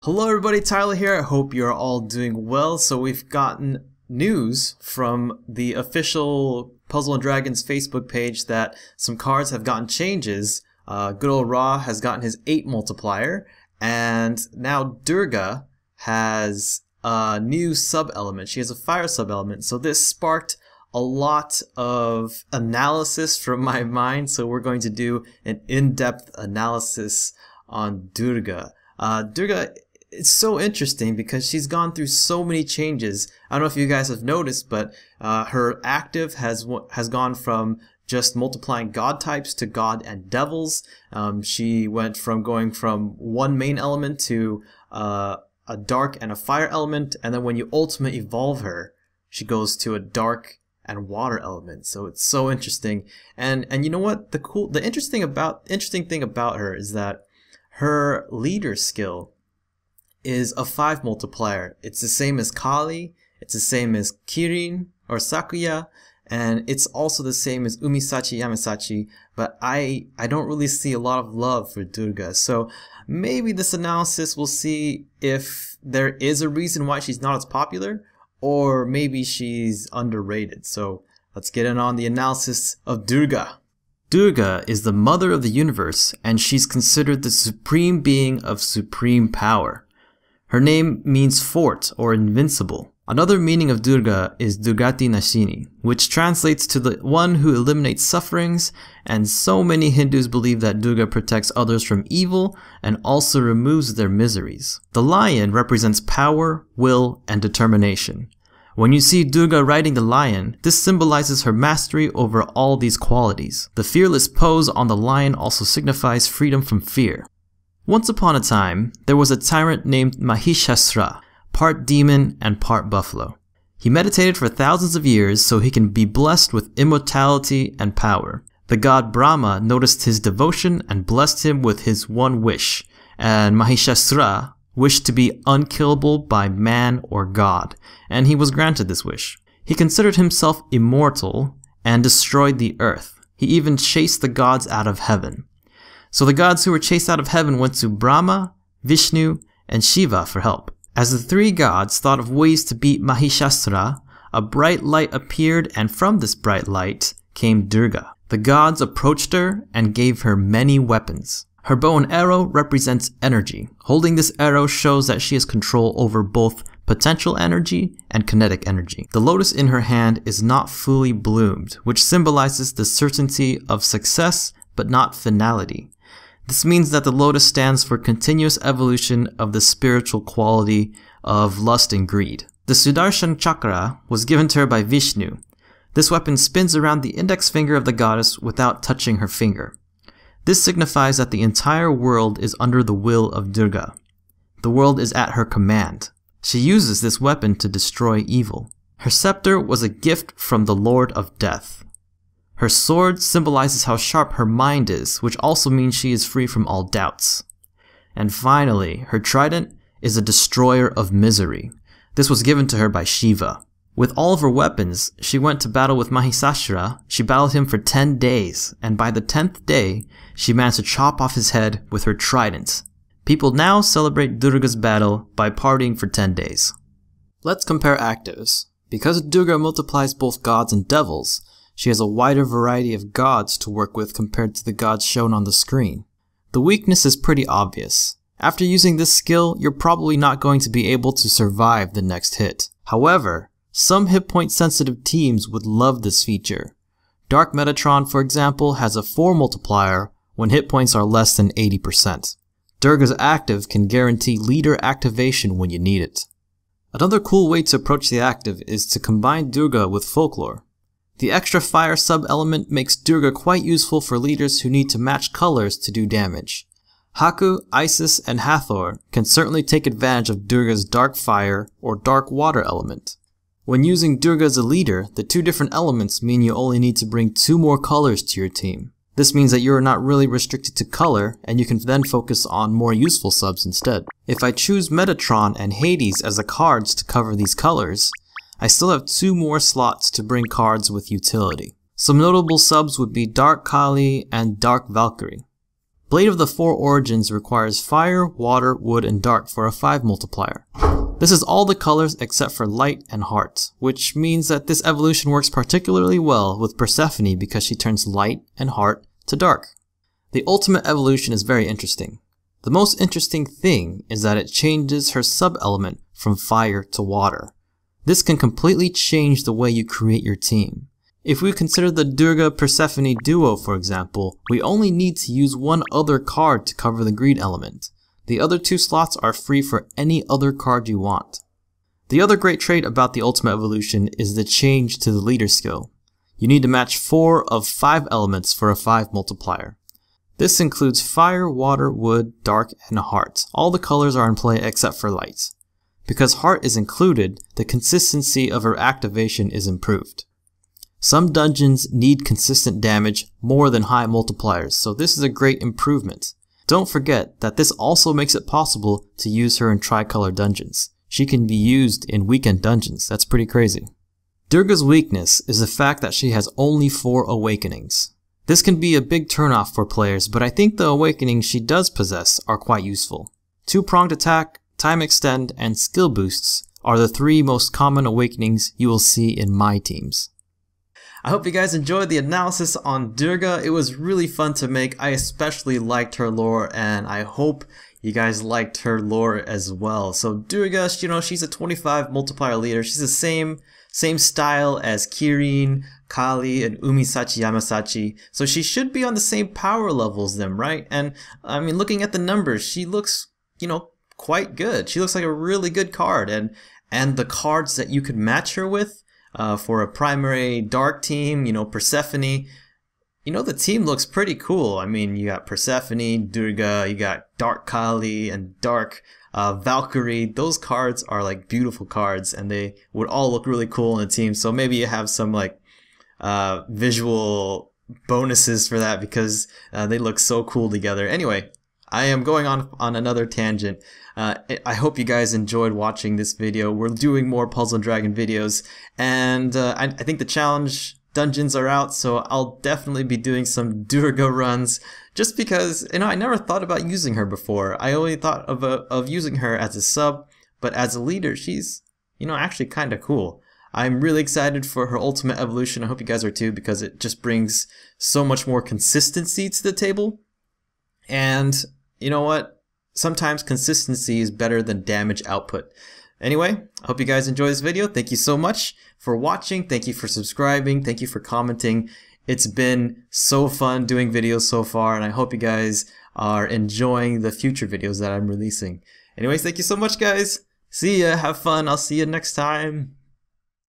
Hello everybody, Tyler here. I hope you're all doing well. So we've gotten news from the official Puzzle & Dragons Facebook page that some cards have gotten changes. Good old Ra has gotten his 8 multiplier, and now Durga has a new sub-element. She has a fire sub-element. So this sparked a lot of analysis from my mind, so we're going to do an in-depth analysis on Durga. Durga, it's so interesting because she's gone through so many changes. I don't know if you guys have noticed, but her active has gone from just multiplying god types to god and devils. She went from going from one main element to a dark and a fire element, and then when you ultimate evolve her, she goes to a dark and water element. So it's so interesting. And you know what? The interesting thing about her is that her leader skill is a 5 multiplier. It's the same as Kali, it's the same as Kirin or Sakuya, and it's also the same as Umisachi, Yamasachi, but I don't really see a lot of love for Durga. So maybe this analysis will see if there is a reason why she's not as popular, or maybe she's underrated. So let's get in on the analysis of Durga. Durga is the mother of the universe, and she's considered the supreme being of supreme power. Her name means fort or invincible. Another meaning of Durga is Durgati Nashini, which translates to the one who eliminates sufferings, and so many Hindus believe that Durga protects others from evil and also removes their miseries. The lion represents power, will, and determination. When you see Durga riding the lion, this symbolizes her mastery over all these qualities. The fearless pose on the lion also signifies freedom from fear. Once upon a time, there was a tyrant named Mahishasura, part demon and part buffalo. He meditated for thousands of years so he can be blessed with immortality and power. The god Brahma noticed his devotion and blessed him with his one wish, and Mahishasura wished to be unkillable by man or god, and he was granted this wish. He considered himself immortal and destroyed the earth. He even chased the gods out of heaven. So the gods who were chased out of heaven went to Brahma, Vishnu, and Shiva for help. As the 3 gods thought of ways to beat Mahishasura, a bright light appeared, and from this bright light came Durga. The gods approached her and gave her many weapons. Her bow and arrow represents energy. Holding this arrow shows that she has control over both potential energy and kinetic energy. The lotus in her hand is not fully bloomed, which symbolizes the certainty of success but not finality. This means that the lotus stands for continuous evolution of the spiritual quality of lust and greed. The Sudarshan Chakra was given to her by Vishnu. This weapon spins around the index finger of the goddess without touching her finger. This signifies that the entire world is under the will of Durga. The world is at her command. She uses this weapon to destroy evil. Her scepter was a gift from the Lord of Death. Her sword symbolizes how sharp her mind is, which also means she is free from all doubts. And finally, her trident is a destroyer of misery. This was given to her by Shiva. With all of her weapons, she went to battle with Mahishasura. She battled him for 10 days, and by the 10th day, she managed to chop off his head with her trident. People now celebrate Durga's battle by partying for 10 days. Let's compare actives. Because Durga multiplies both gods and devils, she has a wider variety of gods to work with compared to the gods shown on the screen. The weakness is pretty obvious. After using this skill, you're probably not going to be able to survive the next hit. However, some hit point sensitive teams would love this feature. Dark Metatron, for example, has a 4 multiplier when hit points are less than 80%. Durga's active can guarantee leader activation when you need it. Another cool way to approach the active is to combine Durga with folklore. The extra fire sub-element makes Durga quite useful for leaders who need to match colors to do damage. Haku, Isis, and Hathor can certainly take advantage of Durga's dark fire or dark water element. When using Durga as a leader, the 2 different elements mean you only need to bring 2 more colors to your team. This means that you are not really restricted to color, and you can then focus on more useful subs instead. If I choose Metatron and Hades as the cards to cover these colors, I still have 2 more slots to bring cards with utility. Some notable subs would be Dark Kali and Dark Valkyrie. Blade of the Four Origins requires Fire, Water, Wood, and Dark for a 5 multiplier. This is all the colors except for Light and Heart, which means that this evolution works particularly well with Persephone because she turns Light and Heart to Dark. The ultimate evolution is very interesting. The most interesting thing is that it changes her sub-element from Fire to Water. This can completely change the way you create your team. If we consider the Durga-Persephone duo, for example, we only need to use one other card to cover the greed element. The other 2 slots are free for any other card you want. The other great trait about the Ultimate Evolution is the change to the leader skill. You need to match 4 of 5 elements for a 5 multiplier. This includes Fire, Water, Wood, Dark, and Heart. All the colors are in play except for Light. Because Heart is included, the consistency of her activation is improved. Some dungeons need consistent damage more than high multipliers, so this is a great improvement. Don't forget that this also makes it possible to use her in tricolor dungeons. She can be used in weekend dungeons. That's pretty crazy. Durga's weakness is the fact that she has only 4 awakenings. This can be a big turnoff for players, but I think the awakenings she does possess are quite useful. 2-pronged attack, time extend, and skill boosts are the 3 most common awakenings you will see in my teams. I hope you guys enjoyed the analysis on Durga. It was really fun to make. I especially liked her lore, and I hope you guys liked her lore as well. So Durga, you know, she's a 25 multiplier leader. She's the same style as Kirin, Kali, and Umisachi Yamasachi. So she should be on the same power level as them, right? And I mean, looking at the numbers, she looks, you know, quite good. She looks like a really good card, and the cards that you could match her with for a primary dark team, you know, Persephone, you know, the team looks pretty cool. I mean, you got Persephone, Durga, you got Dark Kali, and Dark Valkyrie. Those cards are like beautiful cards, and they would all look really cool in a team. So maybe you have some like visual bonuses for that because they look so cool together. Anyway, I am going on another tangent. I hope you guys enjoyed watching this video. We're doing more Puzzle & Dragon videos, and I think the challenge dungeons are out, so I'll definitely be doing some Durga runs just because, you know, I never thought about using her before. I only thought of using her as a sub, but as a leader, she's, you know, actually kind of cool. I'm really excited for her ultimate evolution. I hope you guys are too, because it just brings so much more consistency to the table. And you know what? Sometimes consistency is better than damage output. Anyway, I hope you guys enjoyed this video. Thank you so much for watching. Thank you for subscribing. Thank you for commenting. It's been so fun doing videos so far, and I hope you guys are enjoying the future videos that I'm releasing. Anyways, thank you so much, guys. See ya. Have fun. I'll see you next time.